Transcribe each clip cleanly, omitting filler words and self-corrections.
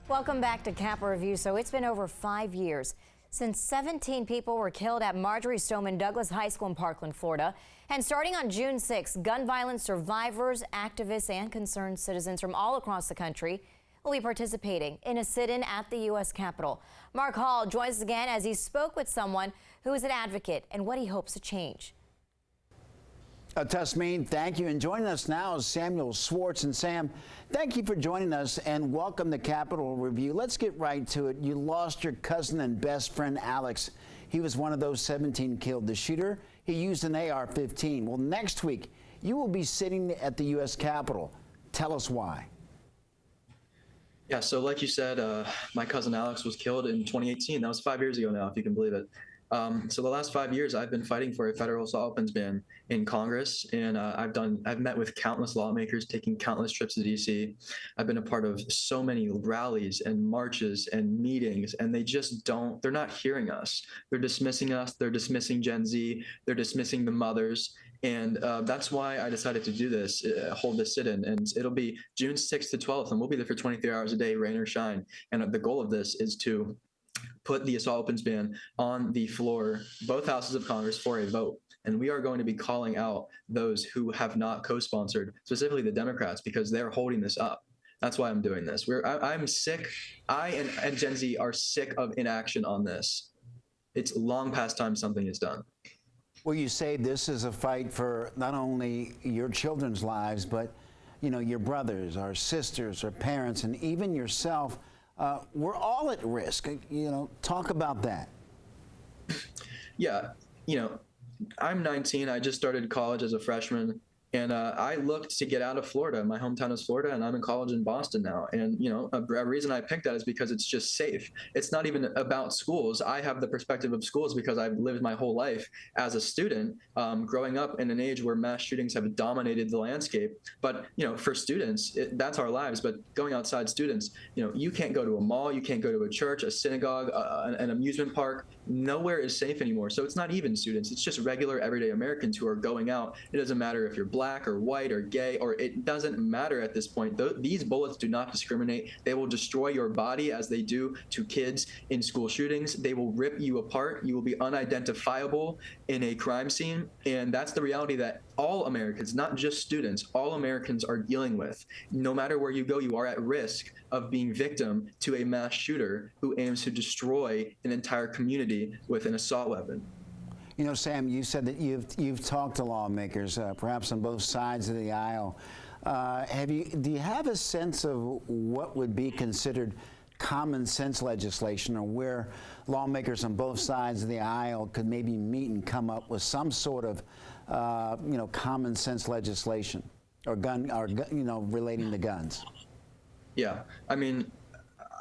Welcome back to Capitol Review. So it's been over 5 years since 17 people were killed at Marjory Stoneman Douglas High School in Parkland, Florida. And starting on June 6th, gun violence survivors, activists, and concerned citizens from all across the country will be participating in a sit-in at the U.S. Capitol. Mark Hall joins us again as he spoke with someone who is an advocate and what he hopes to change. Tasmeen, thank you. And joining us now is Samuel Schwartz. And Sam, thank you for joining us and welcome to Capitol Review. Let's get right to it. You lost your cousin and best friend, Alex. He was one of those 17 killed. The shooter, he used an AR-15. Well, next week, you will be sitting at the U.S. Capitol. Tell us why. Yeah, so like you said, my cousin Alex was killed in 2018. That was 5 years ago now, if you can believe it. So the last 5 years, I've been fighting for a federal assault weapons ban in Congress, and I've met with countless lawmakers, taking countless trips to D.C. I've been a part of so many rallies and marches and meetings, and they're not hearing us. They're dismissing us. They're dismissing Gen Z. They're dismissing the mothers. And that's why I decided to do this, hold this sit-in, and it'll be June 6th to 12th, and we'll be there for 23 hours a day, rain or shine. And the goal of this is to put the assault weapons ban on the floor, both houses of Congress, for a vote. And we are going to be calling out those who have not co-sponsored, specifically the Democrats, because they're holding this up. That's why I'm doing this. I'm sick. I and Gen Z are sick of inaction on this. It's long past time something is done. Well, you say this is a fight for not only your children's lives, but, you know, your brothers, our sisters, our parents, and even yourself. We're all at risk. You know, talk about that. Yeah, you know, I'm 19. I just started college as a freshman. And I looked to get out of Florida. My hometown is Florida, and I'm in college in Boston now. And, you know, a reason I picked that is because it's just safe. It's not even about schools. I have the perspective of schools because I've lived my whole life as a student, growing up in an age where mass shootings have dominated the landscape. But, you know, for students, that's our lives. But going outside students, you know, you can't go to a mall, you can't go to a church, a synagogue, an amusement park. Nowhere is safe anymore. So it's not even students. It's just regular, everyday Americans who are going out. It doesn't matter if you're black or white or gay, or it doesn't matter at this point. These bullets do not discriminate. They will destroy your body as they do to kids in school shootings. They will rip you apart. You will be unidentifiable in a crime scene. And that's the reality that all Americans, not just students, all Americans are dealing with. No matter where you go, you are at risk of being victim to a mass shooter who aims to destroy an entire community with an assault weapon. You know, Sam, you said that you've talked to lawmakers, perhaps on both sides of the aisle. Do you have a sense of what would be considered common sense legislation, or where lawmakers on both sides of the aisle could maybe meet and come up with some sort of, you know, common sense legislation, or you know, relating to guns? Yeah, I mean,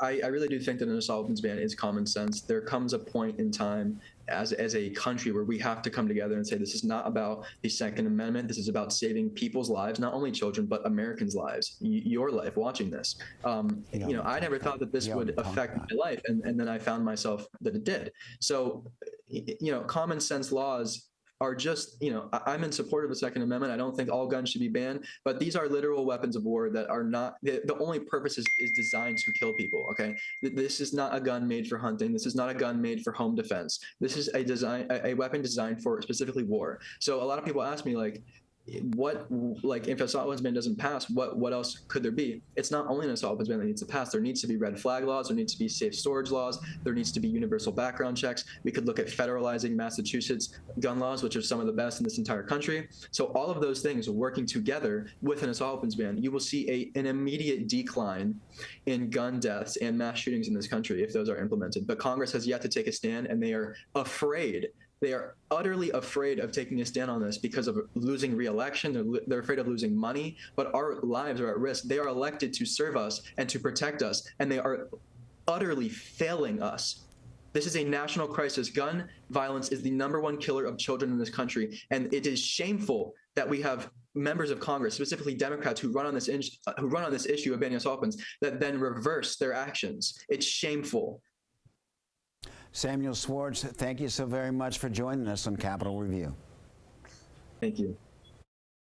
I really do think that an assault weapons ban is common sense. There comes a point in time as a country where we have to come together and say this is not about the Second Amendment. This is about saving people's lives, not only children, but Americans' lives, your life watching this. You know, I never thought that this would affect my life, and then I found myself that it did. So, you know, common sense laws are just, you know, I'm in support of the Second Amendment. I don't think all guns should be banned, but these are literal weapons of war that are not, the only purpose is designed to kill people, okay? This is not a gun made for hunting. This is not a gun made for home defense. This is a weapon designed for specifically war. So a lot of people ask me, like, if assault weapons ban doesn't pass, what else could there be? It's not only an assault weapons ban that needs to pass. There needs to be red flag laws. There needs to be safe storage laws. There needs to be universal background checks. We could look at federalizing Massachusetts gun laws, which are some of the best in this entire country. So all of those things working together with an assault weapons ban, you will see an immediate decline in gun deaths and mass shootings in this country if those are implemented. But Congress has yet to take a stand, and they are afraid. They are utterly afraid of taking a stand on this because of losing re-election. They're afraid of losing money, but our lives are at risk. They are elected to serve us and to protect us, and they are utterly failing us. This is a national crisis. Gun violence is the #1 killer of children in this country, and it is shameful that we have members of Congress, specifically Democrats, who run on this issue of banning assault weapons, that then reverse their actions. It's shameful. Samuel Schwartz, thank you so very much for joining us on Capitol Review. Thank you.